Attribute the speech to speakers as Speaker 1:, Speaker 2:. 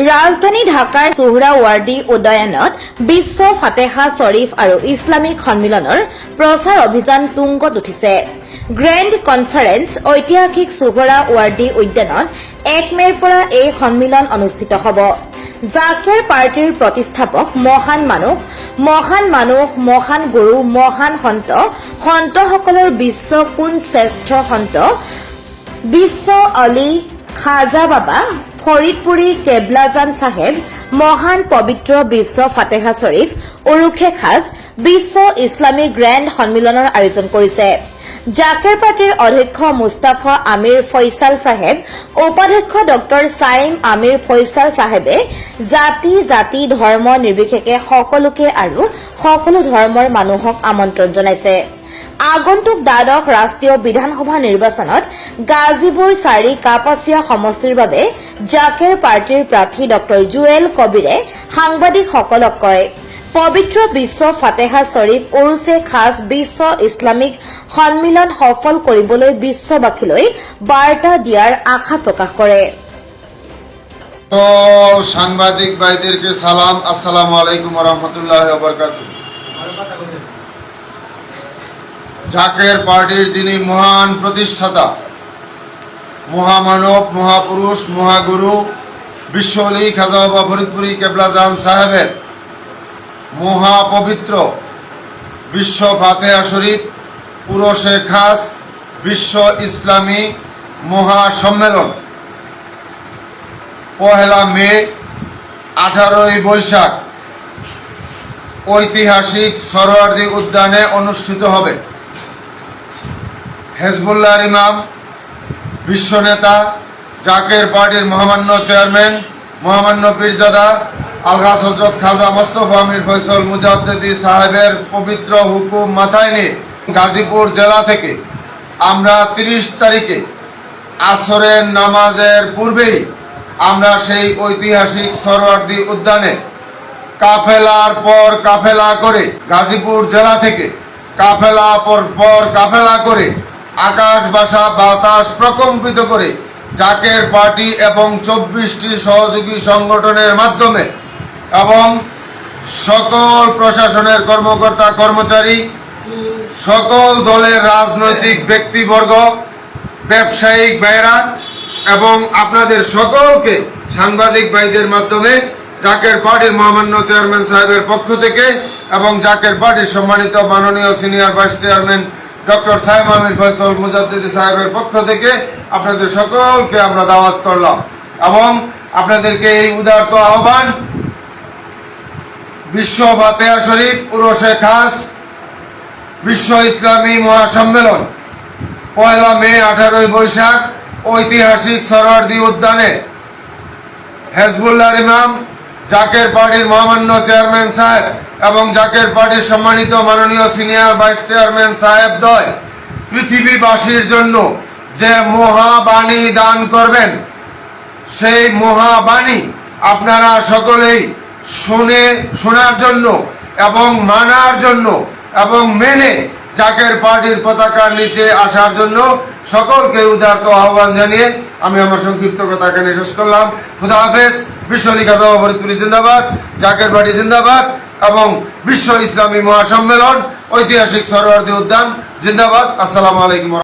Speaker 1: ৰাজধানী ঢাকাৰ সোহৰাৱাৰ্ডি উদ্যানত বিশ্ব ফাতেহা শ্বৰীফ আৰু ইছলামিক সন্মিলনৰ প্ৰচাৰ অভিযান তুংগত উঠিছে। গ্ৰেণ্ড কনফাৰেন্স ঐতিহাসিক সোহৰাৱাৰ্ডি উদ্যানত 1 মেৰ পৰা এই সন্মিলন অনুষ্ঠিত হ'ব। জাকেৰ পাৰ্টিৰ প্ৰতিষ্ঠাপক মহান মানুহ, মহান গুৰু, মহান সন্তসকলৰ বিশ্ব কোন শ্ৰেষ্ঠ সন্ত, বিশ্ব অলি খাজা বাবা ফৰিদপুৰী কেবলাজান চাহেব, মহান পবিত্ৰ বিশ্ব ফাতেহা শ্বৰীফ উৰুখে খাজ বিশ্ব ইছলামিক গ্ৰেণ্ড সন্মিলনৰ আয়োজন কৰিছে। জাকেৰ পাৰ্টিৰ অধ্যক্ষ মুস্তাফা আমিৰ ফৈছাল চাহেব, উপাধ্যক্ষ ডক্টৰ ছাইম আমিৰ ফৈছাল চাহেবে জাতি ধৰ্ম নিৰ্বিশেষে সকলোকে আৰু সকলো ধৰ্মৰ মানুহক আমন্ত্ৰণ জনাইছে। আগন্তুক দ্বাদশ ৰাষ্ট্ৰীয় বিধানসভা নিৰ্বাচনত গাজীপুৰ 4 কাপাসিয়া সমষ্টিৰ বাবে জাকেৰ পাৰ্টিৰ প্ৰাৰ্থী ডক্টৰ জুৱেল কবিৰে সাংবাদিকসকলক কয়, পবিত্ৰ বিশ্ব ফাতেহা শ্বৰীফ উৰুছে খাজ বিশ্ব ইছলামিক সন্মিলন সফল কৰিবলৈ বিশ্ববাসীলৈ বাৰ্তা দিয়াৰ আশা প্রকাশ কৰে।
Speaker 2: সাংবাদিক ভাইদেরকে সালাম, আসসালামু আলাইকুম ওয়া রাহমাতুল্লাহি ওয়া বারাকাতুহু। জাকের পার্টির যিনি মহান প্রতিষ্ঠাতা, মহামানব, মহাপুরুষ, মহাগুরু বিশ্ব অলি খাজা বাবা ফরিদপুরি কেবলাজান সাহেবের মহাপবিত্র বিশ্ব ফাতেহা শরীফ উরুসে খাস বিশ্ব ইসলামী মহাসম্মেলন 1 মে 18 বৈশাখ ঐতিহাসিক সোহরাওয়ার্দী উদ্যানে অনুষ্ঠিত হবে। হেজবুল্লাহ ইমাম, বিশ্ব নেতা, জাকের পার্টির মহামান্য চেয়ারম্যান, মহামান্য পীরজাদা আলহাজ হযরত খাজা মোস্তফা আমির ফয়সাল মুজাদ্দেদি সাহেবের পবিত্র হুকুম মাথায় নিয়ে গাজীপুর জেলা থেকে আমরা 30 তারিখে আসরের নামাজের পূর্বেই আমরা সেই ঐতিহাসিক সোহরাওয়ার্দী উদ্যানে কাফেলার পর কাফেলা করে গাজীপুর জেলা থেকে কাফেলা পর কাফেলা করে আকাশ ভাষা বাতাস প্রকম্পিত করে জাকের পার্টি এবং 24টি সহযোগী সংগঠনের মাধ্যমে এবং সকল প্রশাসনের কর্মকর্তা কর্মচারী, সকল দলের রাজনৈতিক ব্যক্তিবর্গ, ব্যবসায়িক ভাইরা এবং আপনাদের সকলকে সাংবাদিক ভাইদের মাধ্যমে জাকের পার্টির মহামান্য চেয়ারম্যান সাহেবের পক্ষ থেকে এবং জাকের পার্টির সম্মানিত মাননীয় senior vice chairman doctor Saim Amir Faisal Mujaddedi সাহেবের পক্ষ থেকে আপনাদের সকলকে আমরা দাওয়াত করলাম এবং আপনাদেরকে এই উদারত আহ্বান, বিশ্ব ফাতেহা শরীফ উরুসে খাস বিশ্ব ইসলামী মহাসম্মেলন 1 মে 18 বৈশাখ ঐতিহাসিক সোহরাওয়ার্দী উদ্যানে হেজবুল্লাহ ইমাম, জাকের পার্টির মহামান্য চেয়ারম্যান সাহেব এবং জাকের পার্টির সম্মানিত মাননীয় সিনিয়র ভাইস চেয়ারম্যান সাহেব দ্বয় পৃথিবীবাসীর জন্য যে মহাবাণী দান করবেন, সেই মহাবাণী আপনারা সকলেই শোনার জন্য এবং মানার জন্য এবং মেনে জাকের পার্টির পতাকার নিচে আসার জন্য সকলকে উদারত আহ্বান জানিয়ে আমি আমার সংক্ষিপ্ত কথা এখানে শেষ করলাম। খুদা হাফেজ। বিশ্ব অলি খাজা বাবা ফরিদপুরি জিন্দাবাদ, জাকের পার্টি জিন্দাবাদ এবং বিশ্ব ইসলামী মহাসম্মেলন ঐতিহাসিক সোহরাওয়ার্দী উদ্যান জিন্দাবাদ। আসসালামু আলাইকুম।